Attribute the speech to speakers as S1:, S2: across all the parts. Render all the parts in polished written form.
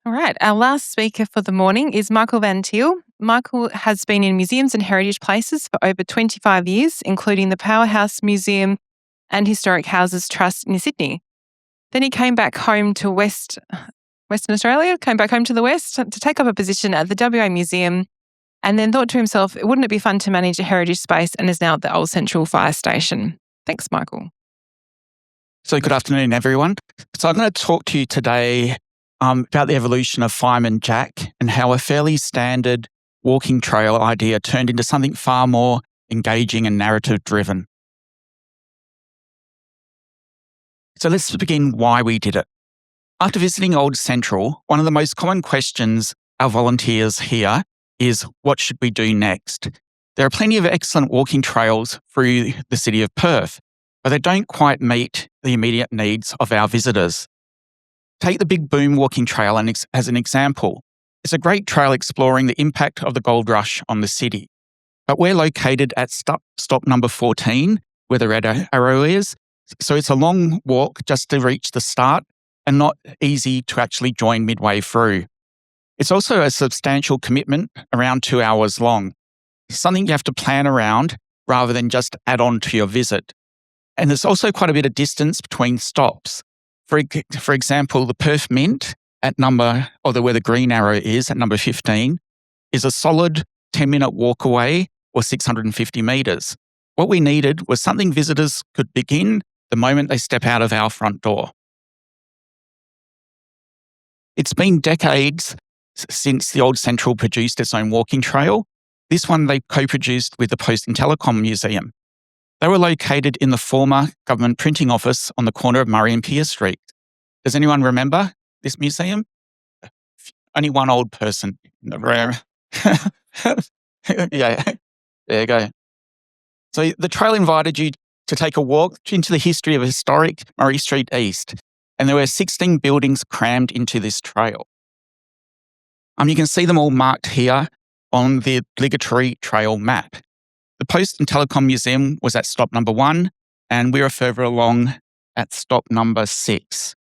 S1: All right. Our last speaker for the morning is Michael Van Tiel. Michael has been in museums and heritage places for over 25 years, including the Powerhouse Museum and Historic Houses Trust in Sydney. Then he came back home to Western Australia, came back home to the West to take up a position at the WA Museum, and then thought to himself, wouldn't it be fun to manage a heritage space, and is now at the Old Central Fire Station. Thanks, Michael.
S2: So good afternoon, everyone. So I'm going to talk to you today about the evolution of Fireman Jack and how a fairly standard walking trail idea turned into something far more engaging and narrative-driven. So let's begin why we did it. After visiting Old Central, one of the most common questions our volunteers hear is, what should we do next? There are plenty of excellent walking trails through the city of Perth, but they don't quite meet the immediate needs of our visitors. Take the Big Boom walking trail as an example. It's a great trail exploring the impact of the gold rush on the city. But we're located at stop number 14, where the red arrow is, so it's a long walk just to reach the start and not easy to actually join midway through. It's also a substantial commitment, around 2 hours long. It's something you have to plan around rather than just add on to your visit. And there's also quite a bit of distance between stops. For example, the Perth Mint at where the green arrow is at number 15 is a solid 10-minute walk away or 650 metres. What we needed was something visitors could begin the moment they step out of our front door. It's been decades since the Old Central produced its own walking trail. This one they co-produced with the Post and Telecom Museum. They were located in the former government printing office on the corner of Murray and Pearce Street. Does anyone remember this museum? Only one old person in the room. Yeah, there you go. So the trail invited you to take a walk into the history of historic Murray Street East, and there were 16 buildings crammed into this trail. You can see them all marked here on the obligatory trail map. The Post and Telecom Museum was at stop number 1, and we were further along at stop number 6.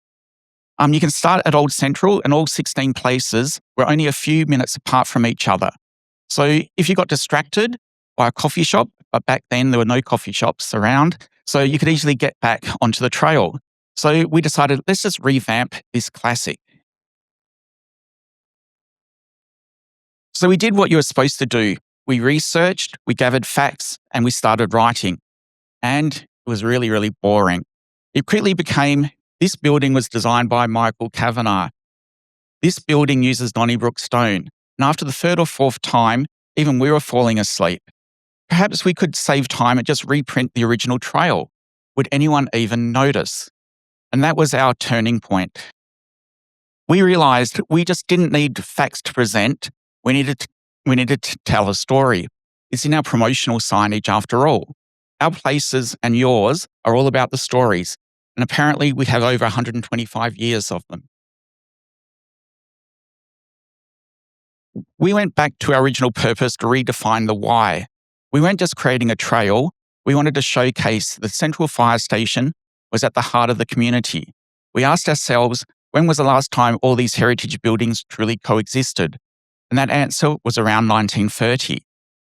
S2: You can start at Old Central, and all 16 places were only a few minutes apart from each other. So if you got distracted by a coffee shop, but back then there were no coffee shops around, so you could easily get back onto the trail. So we decided, let's just revamp this classic. So we did what you were supposed to do. We researched, we gathered facts, and we started writing. And it was really, really boring. It quickly became, this building was designed by Michael Kavanagh. This building uses Donnybrook stone. And after the third or fourth time, even we were falling asleep. Perhaps we could save time and just reprint the original trail. Would anyone even notice? And that was our turning point. We realized we just didn't need facts to present. We needed to tell a story. It's in our promotional signage after all. Our places and yours are all about the stories, and apparently we have over 125 years of them. We went back to our original purpose to redefine the why. We weren't just creating a trail, we wanted to showcase the Central Fire Station was at the heart of the community. We asked ourselves, when was the last time all these heritage buildings truly coexisted? And that answer was around 1930.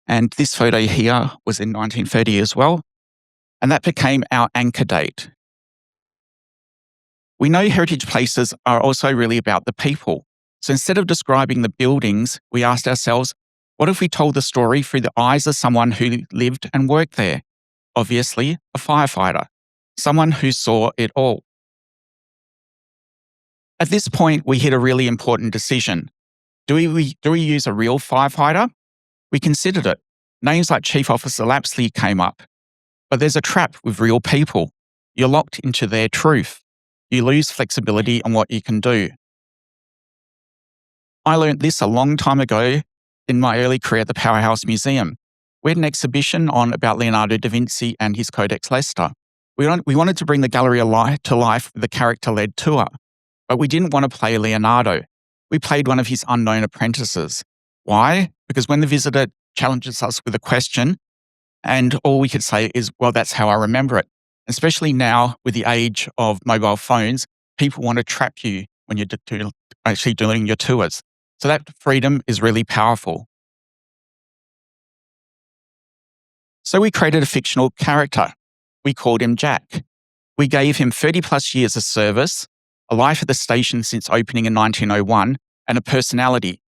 S2: And this photo here was in 1930 as well. And that became our anchor date. We know heritage places are also really about the people. So instead of describing the buildings, we asked ourselves, what if we told the story through the eyes of someone who lived and worked there? Obviously, a firefighter, someone who saw it all. At this point, we hit a really important decision. Do we use a real firefighter? We considered it. Names like Chief Officer Lapsley came up. But there's a trap with real people. You're locked into their truth. You lose flexibility on what you can do. I learned this a long time ago in my early career at the Powerhouse Museum. We had an exhibition on about Leonardo da Vinci and his Codex Leicester. We wanted to bring the gallery to life with a character-led tour, but we didn't want to play Leonardo. We played one of his unknown apprentices. Why? Because when the visitor challenges us with a question, and all we could say is, well, that's how I remember it. Especially now with the age of mobile phones, people want to trap you when you're actually doing your tours. So that freedom is really powerful. So we created a fictional character. We called him Jack. We gave him 30 plus years of service, a life at the station since opening in 1901, and a personality.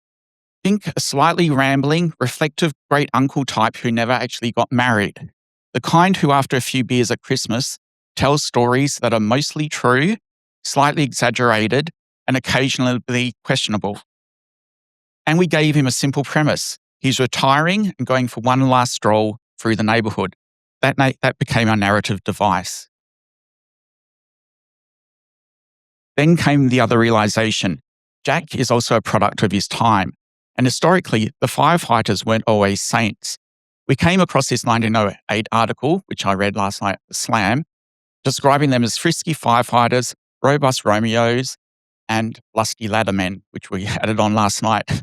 S2: Think a slightly rambling, reflective great uncle type who never actually got married. The kind who, after a few beers at Christmas, tells stories that are mostly true, slightly exaggerated, and occasionally questionable. And we gave him a simple premise. He's retiring and going for one last stroll through the neighbourhood. That became our narrative device. Then came the other realisation. Jack is also a product of his time. And historically, the firefighters weren't always saints. We came across this 1908 article, which I read last night at the Slam, describing them as frisky firefighters, robust Romeos, and lusty laddermen, which we added on last night.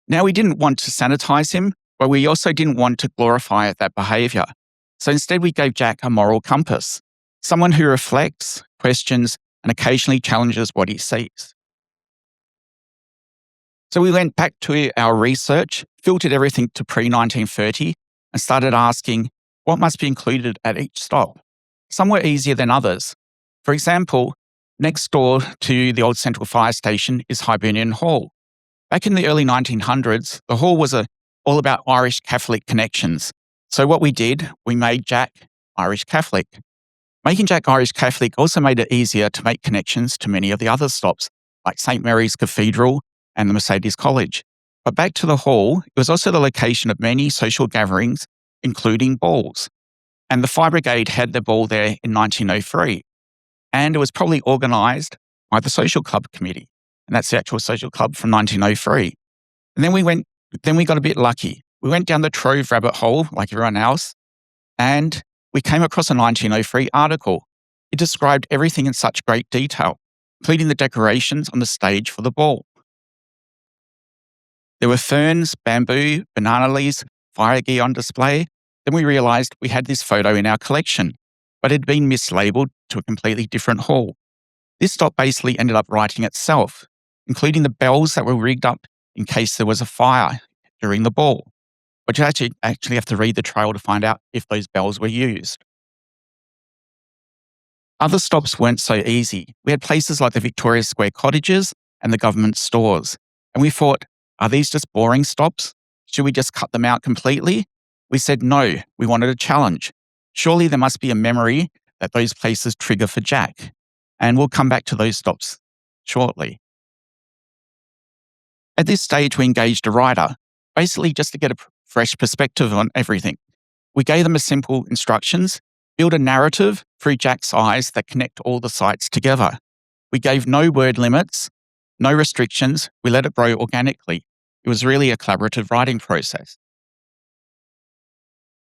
S2: Now, we didn't want to sanitise him, but we also didn't want to glorify that behaviour. So instead, we gave Jack a moral compass, someone who reflects, questions, and occasionally challenges what he sees. So we went back to our research, filtered everything to pre-1930, and started asking what must be included at each stop. Some were easier than others. For example, next door to the old Central Fire Station is Hibernian Hall. Back in the early 1900s, the hall was all about Irish Catholic connections. So what we did, we made Jack Irish Catholic. Making Jack Irish Catholic also made it easier to make connections to many of the other stops, like St. Mary's Cathedral and the Mercedes College. But back to the hall, it was also the location of many social gatherings, including balls. And the Fire Brigade had their ball there in 1903. And it was probably organised by the Social Club Committee. And that's the actual social club from 1903. And then we got a bit lucky. We went down the Trove rabbit hole, like everyone else, and we came across a 1903 article. It described everything in such great detail, including the decorations on the stage for the ball. There were ferns, bamboo, banana leaves, fire gear on display. Then we realised we had this photo in our collection, but it had been mislabelled to a completely different hall. This stop basically ended up writing itself, including the bells that were rigged up in case there was a fire during the ball. But you actually have to read the trail to find out if those bells were used. Other stops weren't so easy. We had places like the Victoria Square cottages and the government stores. And we thought, are these just boring stops? Should we just cut them out completely? We said no, we wanted a challenge. Surely there must be a memory that those places trigger for Jack. And we'll come back to those stops shortly. At this stage, we engaged a writer, basically just to get a fresh perspective on everything. We gave them a simple instructions, build a narrative through Jack's eyes that connect all the sites together. We gave no word limits, no restrictions. We let it grow organically. It was really a collaborative writing process.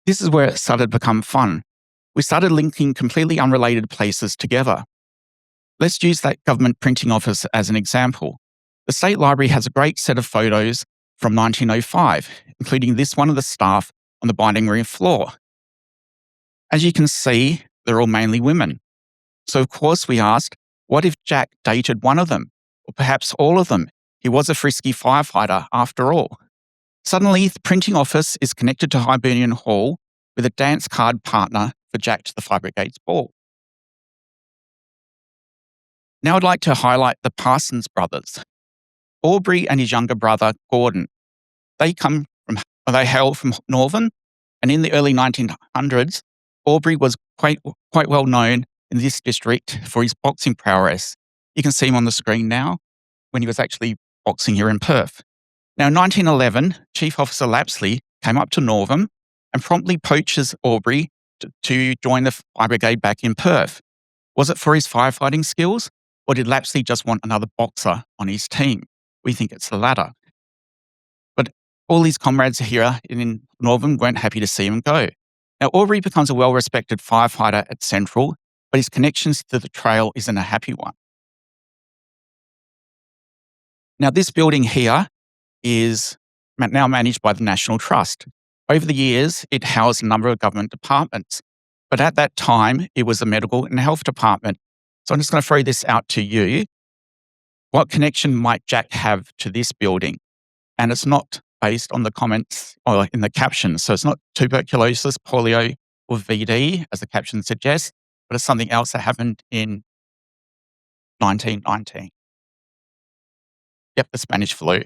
S2: This is where it started to become fun. We started linking completely unrelated places together. Let's use that government printing office as an example. The State Library has a great set of photos from 1905, including this one of the staff on the binding room floor. As you can see, they're all mainly women. So of course we asked, what if Jack dated one of them, or perhaps all of them? He was a frisky firefighter after all. Suddenly, the printing office is connected to Hibernian Hall with a dance card partner for Jack to the Fire Brigade's ball. Now I'd like to highlight the Parsons brothers, Aubrey and his younger brother, Gordon. They hail from Northern, and in the early 1900s, Aubrey was quite well known in this district for his boxing prowess. You can see him on the screen now when he was actually boxing here in Perth. Now, in 1911, Chief Officer Lapsley came up to Northern and promptly poaches Aubrey to join the Fire Brigade back in Perth. Was it for his firefighting skills, or did Lapsley just want another boxer on his team? We think it's the latter. But all his comrades here in Northern weren't happy to see him go. Now, Aubrey becomes a well-respected firefighter at Central, but his connections to the trail isn't a happy one. Now, this building here is now managed by the National Trust. Over the years, it housed a number of government departments, but at that time, it was the Medical and Health Department. So I'm just going to throw this out to you. What connection might Jack have to this building? And it's not based on the comments or in the captions. So it's not tuberculosis, polio, or VD, as the caption suggests, but it's something else that happened in 1919. Yep, the Spanish flu.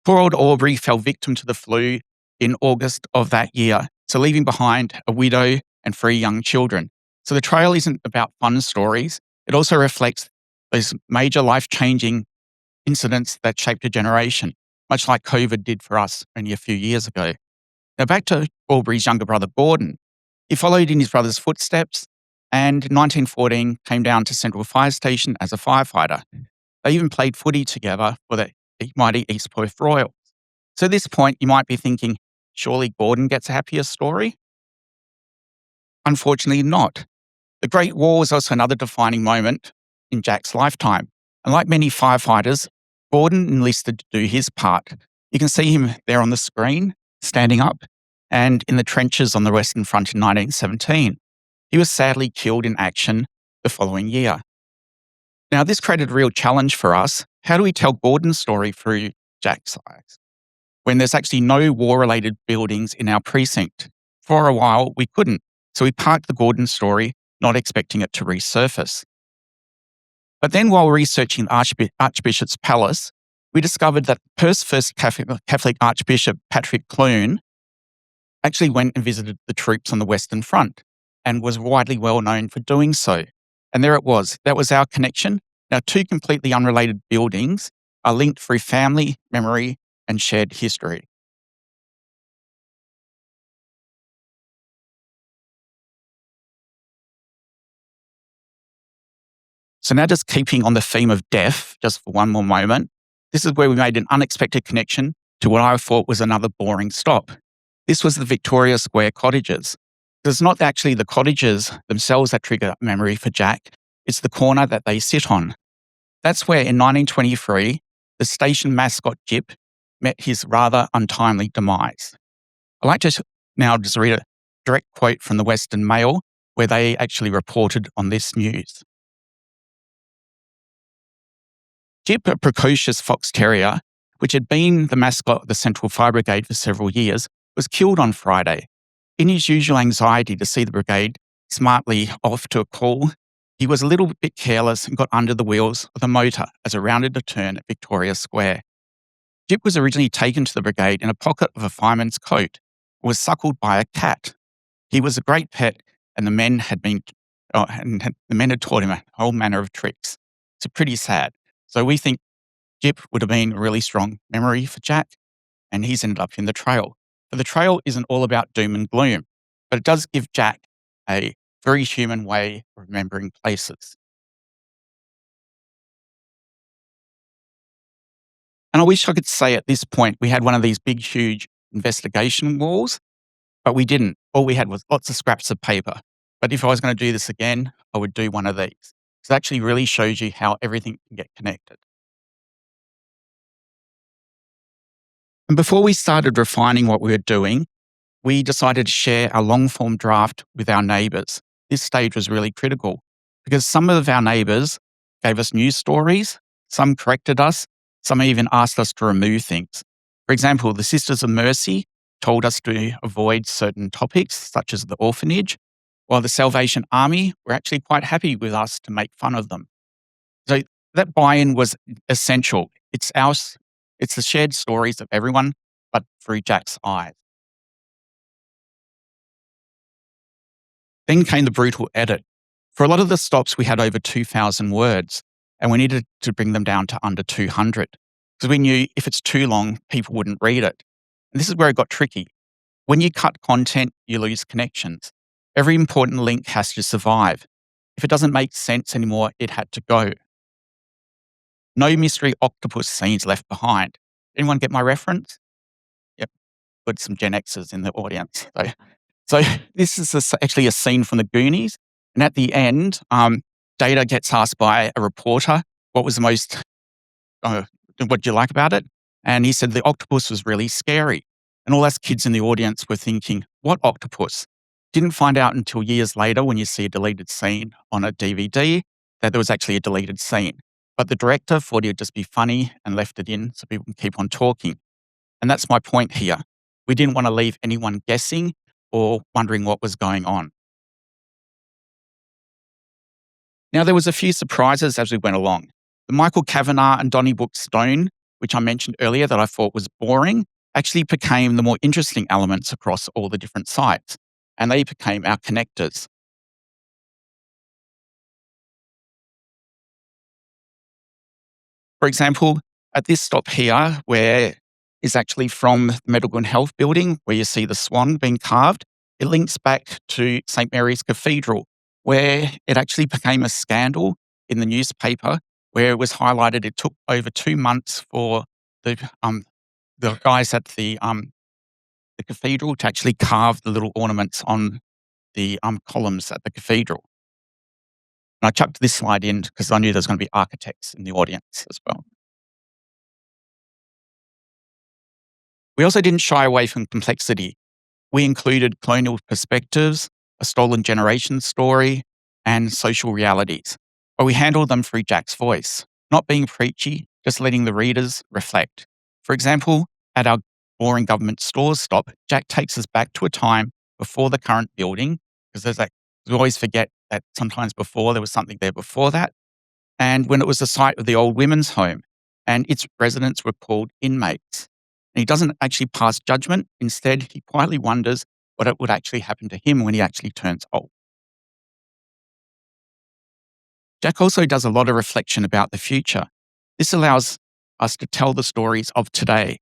S2: Poor old Aubrey fell victim to the flu in August of that year, so leaving behind a widow and 3 young children. So the trail isn't about fun stories. It also reflects those major life-changing incidents that shaped a generation, much like COVID did for us only a few years ago. Now back to Aubrey's younger brother, Gordon. He followed in his brother's footsteps and in 1914 came down to Central Fire Station as a firefighter. They even played footy together for the mighty East Perth Royals. So at this point, you might be thinking, surely Gordon gets a happier story? Unfortunately not. The Great War was also another defining moment in Jack's lifetime. And like many firefighters, Gordon enlisted to do his part. You can see him there on the screen, standing up, and in the trenches on the Western Front in 1917. He was sadly killed in action the following year. Now, this created a real challenge for us. How do we tell Gordon's story through Jack's eyes when there's actually no war-related buildings in our precinct? For a while, we couldn't. So we parked the Gordon story, not expecting it to resurface. But then while researching Archbishop's Palace, we discovered that Perth's first Catholic Archbishop, Patrick Clune, actually went and visited the troops on the Western Front and was widely well known for doing so. And there it was. That was our connection. Now, 2 completely unrelated buildings are linked through family, memory, and shared history. So now just keeping on the theme of death, just for one more moment, this is where we made an unexpected connection to what I thought was another boring stop. This was the Victoria Square cottages. It's not actually the cottages themselves that trigger memory for Jack, it's the corner that they sit on. That's where in 1923, the station mascot Jip met his rather untimely demise. I'd like to now just read a direct quote from the Western Mail, where they actually reported on this news. Jip, a precocious fox terrier, which had been the mascot of the Central Fire Brigade for several years, was killed on Friday. In his usual anxiety to see the brigade smartly off to a call, he was a little bit careless and got under the wheels of the motor as it rounded a turn at Victoria Square. Jip was originally taken to the brigade in a pocket of a fireman's coat and was suckled by a cat. He was a great pet, and the men had taught him a whole manner of tricks. It's pretty sad. So we think Jip would have been a really strong memory for Jack, and he's ended up in the trail. But the trail isn't all about doom and gloom, but it does give Jack a very human way of remembering places. And I wish I could say at this point we had one of these big, huge investigation walls, but we didn't. All we had was lots of scraps of paper. But if I was going to do this again, I would do one of these. So it actually really shows you how everything can get connected. And before we started refining what we were doing, we decided to share our long-form draft with our neighbours. This stage was really critical because some of our neighbours gave us news stories, some corrected us, some even asked us to remove things. For example, the Sisters of Mercy told us to avoid certain topics, such as the orphanage, while the Salvation Army were actually quite happy with us to make fun of them. So that buy-in was essential. It's the shared stories of everyone, but through Jack's eyes. Then came the brutal edit. For a lot of the stops, we had over 2,000 words, and we needed to bring them down to under 200, because we knew if it's too long, people wouldn't read it. And this is where it got tricky. When you cut content, you lose connections. Every important link has to survive. If it doesn't make sense anymore, it had to go. No mystery octopus scenes left behind. Anyone get my reference? Yep, got some Gen Xers in the audience. So this is actually a scene from the Goonies. And at the end, Data gets asked by a reporter, what was the most, what did you like about it? And he said the octopus was really scary. And all us kids in the audience were thinking, what octopus? Didn't find out until years later when you see a deleted scene on a DVD. that there was actually a deleted scene. But the director thought it would just be funny and left it in so people can keep on talking. And that's my point here. We didn't want to leave anyone guessing or wondering what was going on. Now, there was a few surprises as we went along. The Michael Kavanagh and Donnybrook Stone, which I mentioned earlier that I thought was boring, actually became the more interesting elements across all the different sites, and they became our connectors. For example, at this stop here, where is actually from the Medical and Health Building, where you see the swan being carved, it links back to St. Mary's Cathedral, where it actually became a scandal in the newspaper, where it was highlighted it took over 2 months for the guys at the cathedral to actually carve the little ornaments on the columns at the cathedral. And I chucked this slide in because I knew there was going to be architects in the audience as well. We also didn't shy away from complexity. We included colonial perspectives, a stolen generation story, and social realities. But we handled them through Jack's voice, not being preachy, just letting the readers reflect. For example, at our boring government stores stop, Jack takes us back to a time before the current building, because we always forget that sometimes before there was something there before that, and when it was the site of the old women's home, and its residents were called inmates. And he doesn't actually pass judgment. Instead, he quietly wonders what it would actually happen to him when he actually turns old. Jack also does a lot of reflection about the future. This allows us to tell the stories of today.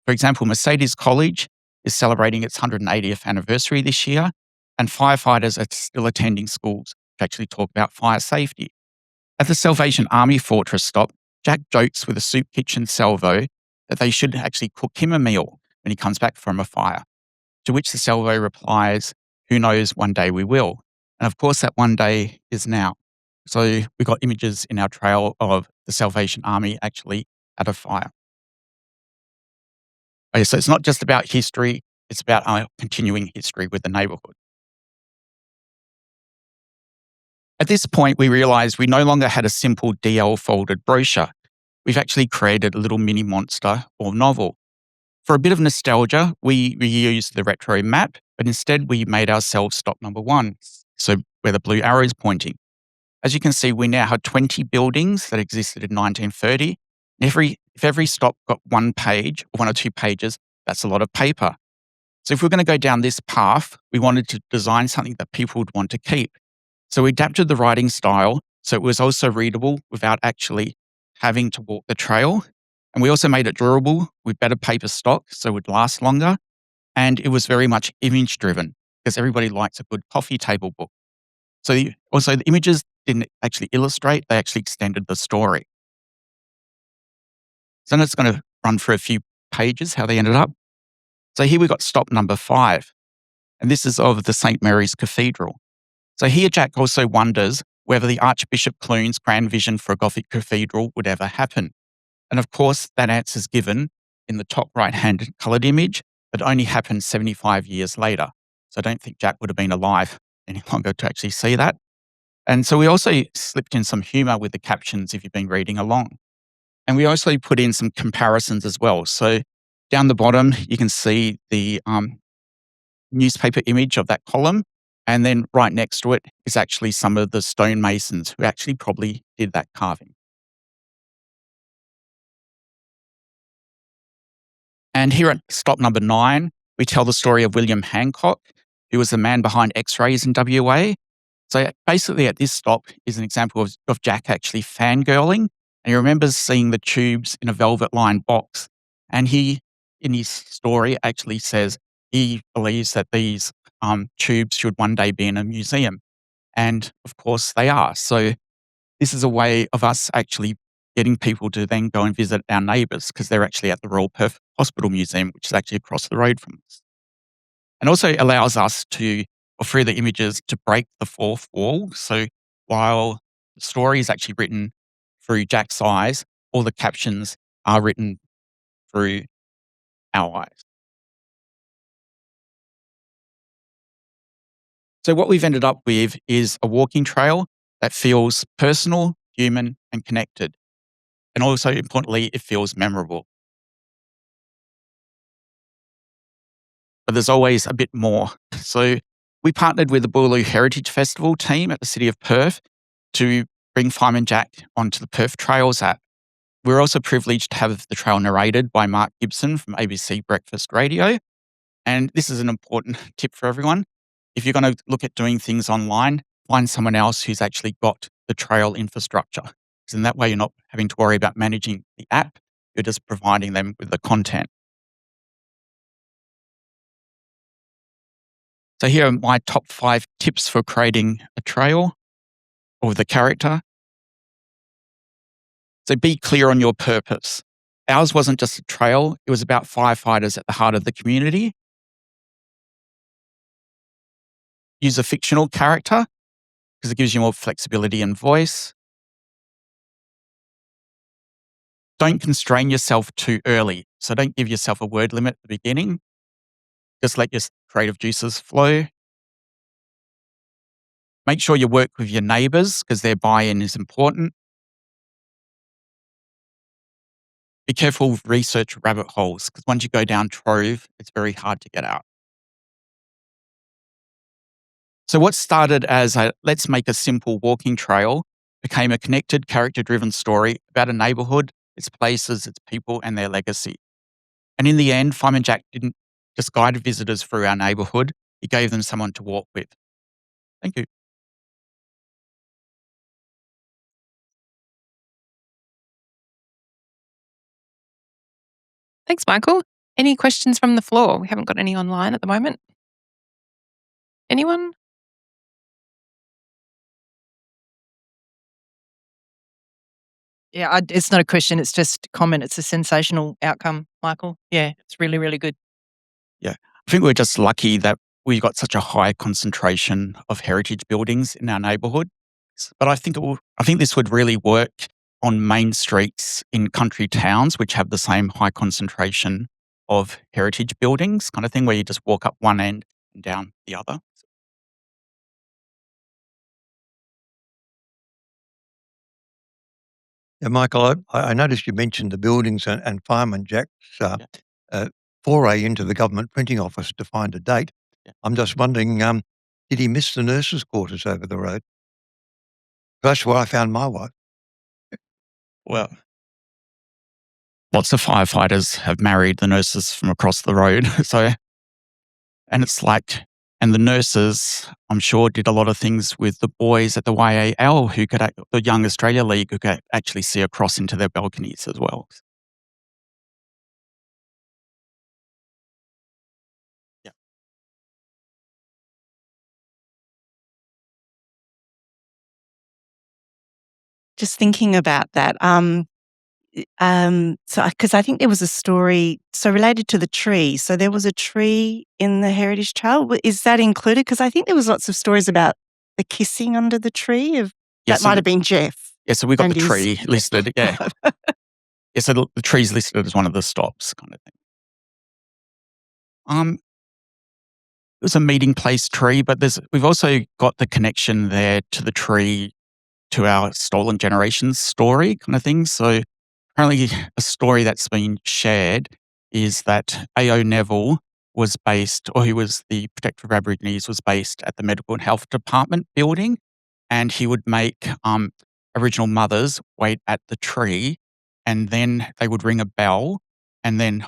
S2: For example, Mercedes College is celebrating its 180th anniversary this year, and firefighters are still attending schools to actually talk about fire safety. At the Salvation Army Fortress stop, Jack jokes with a soup kitchen salvo that they should actually cook him a meal when he comes back from a fire, to which the salvo replies, "Who knows, one day we will." And of course, that one day is now. So we got images in our trail of the Salvation Army actually at a fire. Okay, so it's not just about history, it's about our continuing history with the neighbourhood. At this point, we realised we no longer had a simple DL folded brochure. We've actually created a little mini monster or novel. For a bit of nostalgia, we reused the retro map, but instead we made ourselves stop number 1, so where the blue arrow is pointing. As you can see, we now have 20 buildings that existed in 1930. If every stop got 1 page, or 1 or 2 pages, that's a lot of paper. So if we're going to go down this path, we wanted to design something that people would want to keep. So we adapted the writing style so it was also readable without actually having to walk the trail. And we also made it durable with better paper stock so it would last longer. And it was very much image driven because everybody likes a good coffee table book. So also the images didn't actually illustrate, they actually extended the story. So I'm just going to run through a few pages, how they ended up. So here we've got stop number 5. And this is of the St. Mary's Cathedral. So here Jack also wonders whether the Archbishop Clune's grand vision for a Gothic cathedral would ever happen. And of course, that answer is given in the top right-hand coloured image, but only happened 75 years later. So I don't think Jack would have been alive any longer to actually see that. And so we also slipped in some humour with the captions if you've been reading along. And we also put in some comparisons as well. So down the bottom, you can see the newspaper image of that column. And then right next to it is actually some of the stonemasons who actually probably did that carving. And here at stop number 9, we tell the story of William Hancock, who was the man behind X-rays in WA. So basically at this stop is an example of Jack actually fangirling. And he remembers seeing the tubes in a velvet-lined box. And he, in his story, actually says he believes that these tubes should one day be in a museum. And of course they are. So this is a way of us actually getting people to then go and visit our neighbours because they're actually at the Royal Perth Hospital Museum, which is actually across the road from us. And also allows us to, or through the images, to break the fourth wall. So while the story is actually written through Jack's eyes, all the captions are written through our eyes. So what we've ended up with is a walking trail that feels personal, human, and connected. And also, importantly, it feels memorable. But there's always a bit more. So we partnered with the Boolaloo Heritage Festival team at the City of Perth to bring Fireman Jack onto the Perth Trails app. We're also privileged to have the trail narrated by Mark Gibson from ABC Breakfast Radio. And this is an important tip for everyone. If you're going to look at doing things online, find someone else who's actually got the trail infrastructure. Because in that way, you're not having to worry about managing the app. You're just providing them with the content. So here are my top 5 tips for creating a trail or the character. So be clear on your purpose. Ours wasn't just a trail, it was about firefighters at the heart of the community. Use a fictional character because it gives you more flexibility and voice. Don't constrain yourself too early. So don't give yourself a word limit at the beginning. Just let your creative juices flow. Make sure you work with your neighbours because their buy-in is important. Be careful with research rabbit holes because once you go down Trove, it's very hard to get out. So what started as a let's make a simple walking trail became a connected, character-driven story about a neighbourhood, its places, its people, and their legacy. And in the end, Fireman Jack didn't just guide visitors through our neighbourhood, he gave them someone to walk with. Thank you.
S1: Thanks, Michael. Any questions from the floor? We haven't got any online at the moment. Anyone?
S3: Yeah, it's not a question, it's just a comment. It's a sensational outcome, Michael. Yeah, it's really, really good.
S2: Yeah. I think we're just lucky that we got such a high concentration of heritage buildings in our neighbourhood. But I think this would really work on main streets in country towns, which have the same high concentration of heritage buildings, kind of thing, where you just walk up one end and down the other.
S4: Yeah, Michael, I noticed you mentioned the buildings and Fireman Jack's
S2: Yeah.
S4: uh, foray into the government printing office to find a date.
S2: Yeah.
S4: I'm just wondering, did he miss the nurses' quarters over the road? That's where I found my wife.
S2: Well, lots of firefighters have married the nurses from across the road. So, and it's like, and the nurses, I'm sure, did a lot of things with the boys at the YAL who could, the Young Australia League, who could actually see across into their balconies as well. Yeah.
S5: Just thinking about that, so because I think there was a story related to the tree. So there was a tree in the Heritage Trail. Is that included? Because I think there was lots of stories about the kissing under the tree. That might have been Jeff.
S2: Yeah, so we got
S5: and
S2: the
S5: his-
S2: tree listed. Yeah. Yeah, so the tree's listed as one of the stops, kind of thing. It was a meeting place tree, but we've also got the connection there to the tree to our Stolen Generations story, kind of thing. So apparently, a story that's been shared is that A.O. Neville was based, or he was the Protector of Aborigines, was based at the Medical and Health Department building, and he would make Aboriginal mothers wait at the tree, and then they would ring a bell, and then,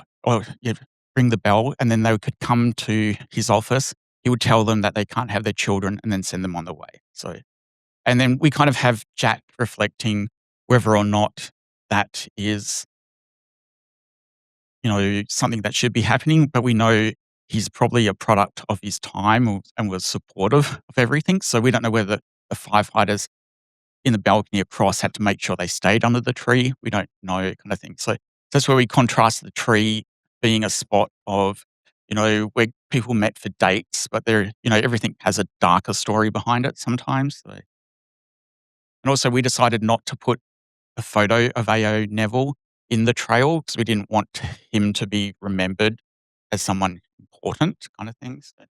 S2: ring the bell, and then they could come to his office. He would tell them that they can't have their children, and then send them on the way. So, and then we kind of have Jack reflecting whether or not that is, something that should be happening, but we know he's probably a product of his time and was supportive of everything. So we don't know whether the firefighters in the balcony across had to make sure they stayed under the tree. We don't know, kind of thing. So that's where we contrast the tree being a spot of, where people met for dates, but everything has a darker story behind it sometimes. So. And also we decided not to put a photo of A.O. Neville in the trail because we didn't want him to be remembered as someone important, kind of thing. So.